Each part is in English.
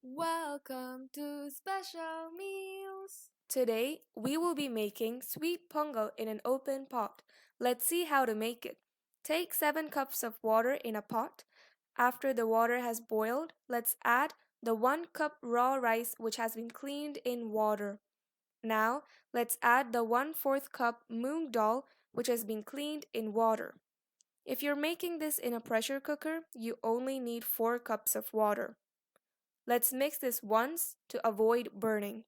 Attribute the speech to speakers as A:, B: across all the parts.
A: Welcome to Special Meals. Today, we will be making sweet pongal in an open pot. Let's see how to make it. Take 7 cups of water in a pot. After the water has boiled, let's add the 1 cup raw rice which has been cleaned in water. Now, let's add the 1/4 cup moong dal which has been cleaned in water. If you're making this in a pressure cooker, you only need 4 cups of water. Let's mix this once to avoid burning.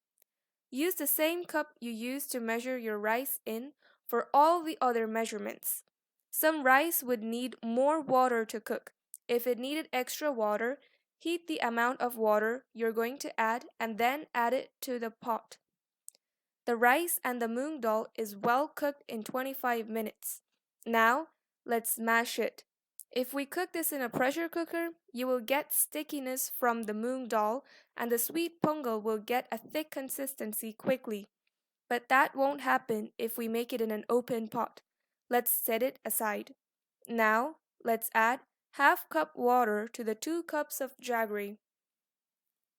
A: Use the same cup you used to measure your rice in for all the other measurements. Some rice would need more water to cook. If it needed extra water, heat the amount of water you're going to add and then add it to the pot. The rice and the moong dal is well cooked in 25 minutes. Now, let's mash it. If we cook this in a pressure cooker, you will get stickiness from the moong dal and the sweet pongal will get a thick consistency quickly. But that won't happen if we make it in an open pot. Let's set it aside. Now, let's add half cup water to the 2 cups of jaggery.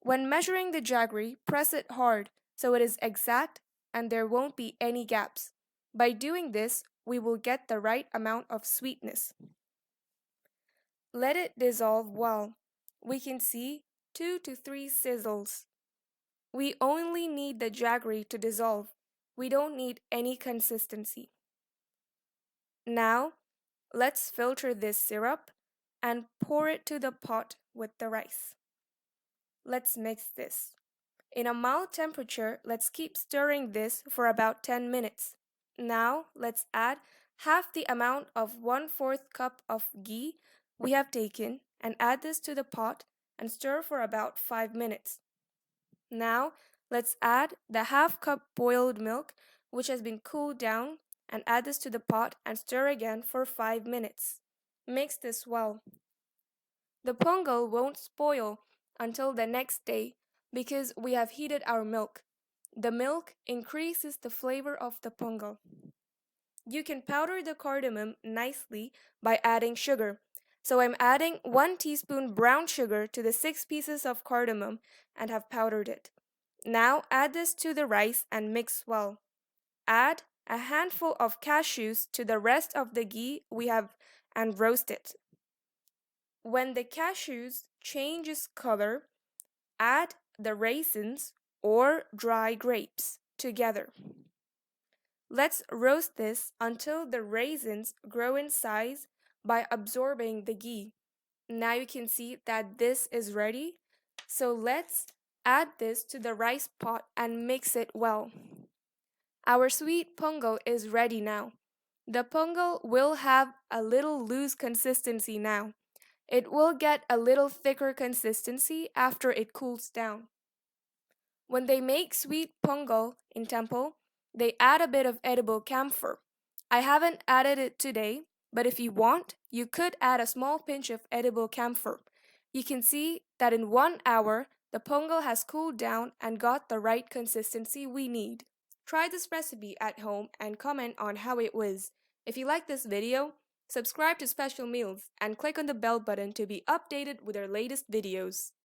A: When measuring the jaggery, press it hard so it is exact and there won't be any gaps. By doing this, we will get the right amount of sweetness. Let it dissolve well. We can see 2 to 3 sizzles. We only need the jaggery to dissolve. We don't need any consistency. Now, let's filter this syrup and pour it to the pot with the rice. Let's mix this. In a mild temperature, let's keep stirring this for about 10 minutes. Now, let's add half the amount of 1/4 cup of ghee we have taken and add this to the pot and stir for about 5 minutes. Now, let's add the half cup boiled milk which has been cooled down and add this to the pot and stir again for 5 minutes. Mix this well. The pongal won't spoil until the next day because we have heated our milk. The milk increases the flavor of the pongal. You can powder the cardamom nicely by adding sugar. So I'm adding 1 teaspoon brown sugar to the 6 pieces of cardamom and have powdered it. Now add this to the rice and mix well. Add a handful of cashews to the rest of the ghee we have and roast it. When the cashews changes color, add the raisins or dry grapes together. Let's roast this until the raisins grow in size by absorbing the ghee. Now you can see that this is ready. So let's add this to the rice pot and mix it well. Our sweet pongal is ready now. The pongal will have a little loose consistency now. It will get a little thicker consistency after it cools down. When they make sweet pongal in temple, they add a bit of edible camphor. I haven't added it today, but if you want, you could add a small pinch of edible camphor. You can see that in 1 hour, the pongal has cooled down and got the right consistency we need. Try this recipe at home and comment on how it was. If you like this video, subscribe to Special Meals and click on the bell button to be updated with our latest videos.